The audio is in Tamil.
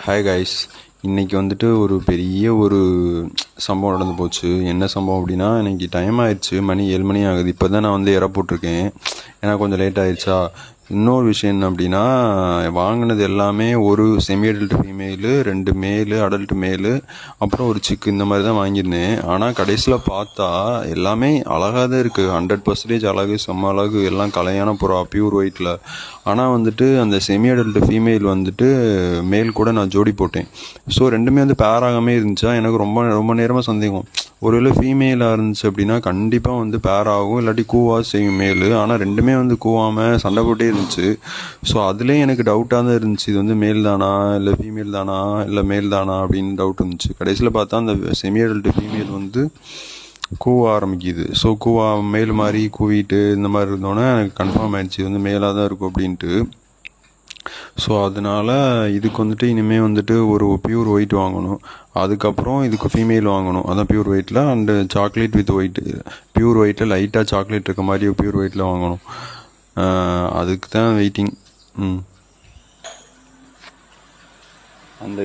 Hi guys. இன்றைக்கி வந்துட்டு ஒரு பெரிய சம்பவம் நடந்து போச்சு. என்ன சம்பவம் அப்படின்னா, இன்றைக்கி டைம் ஆயிடுச்சு, மணி 7 மணி ஆகுது. இப்போ தான் நான் வந்து இற போட்டிருக்கேன், ஏன்னா கொஞ்சம் லேட் ஆயிடுச்சா. இன்னொரு விஷயம் என்ன அப்படின்னா, வாங்கினது எல்லாமே ஒரு செமி அடல்ட் ஃபீமேலு, 2 மேலு, அடல்ட் மேலு, அப்புறம் ஒரு சிக்கு, இந்த மாதிரி தான் வாங்கியிருந்தேன். ஆனால் கடைசியில் பார்த்தா எல்லாமே அழகாக தான் இருக்குது. 100% அழகு, செம்ம அழகு, எல்லாம் கலையான புறா, பியூர் ஒயிட்டில். ஆனால் வந்துட்டு அந்த செமி அடல்ட் ஃபீமேல் வந்துட்டு மேல் கூட நான் ஜோடி போட்டேன். ஸோ ரெண்டுமே வந்து பேர் ஆகாமே இருந்துச்சா. எனக்கு ரொம்ப ரொம்ப நேரமாக சந்தேகம், ஒருவேளை ஃபீமேலாக இருந்துச்சு அப்படின்னா கண்டிப்பாக வந்து பேர் ஆகும், இல்லாட்டி கூவா செய்யும் மேலு. ஆனால் ரெண்டுமே வந்து கூவாமல் சண்டை போட்டே இருந்துச்சு. ஸோ அதுலேயும் எனக்கு டவுட்டாக தான் இருந்துச்சு, இது வந்து மேல் தானா இல்லை ஃபீமேல் தானா இல்லை மேல் தானா அப்படின்னு டவுட் இருந்துச்சு. கடைசியில் பார்த்தா அந்த செமி அடல்ட் ஃபீமேல் வந்து கூவ ஆரம்பிக்குது. ஸோ கூவா மேல் மாதிரி கூவிட்டு இந்த மாதிரி இருந்தோன்னே எனக்கு கன்ஃபார்ம் ஆயிடுச்சு, இது வந்து மேலாக தான் இருக்கும் அப்படின்ட்டு. ஸோ அதனால் இதுக்கு வந்துட்டு இனிமேல் வந்துட்டு ஒரு பியூர் ஒயிட் வாங்கணும். அதுக்கப்புறம் இதுக்கு ஃபீமேல் வாங்கணும், அதான் பியூர் ஒயிட்டில். And chocolate with white, pure ஒயிட்டில் லைட்டாக சாக்லேட் இருக்க மாதிரி பியூர் ஒயிட்டில் வாங்கணும். அதுக்கு தான் வெயிட்டிங். அந்த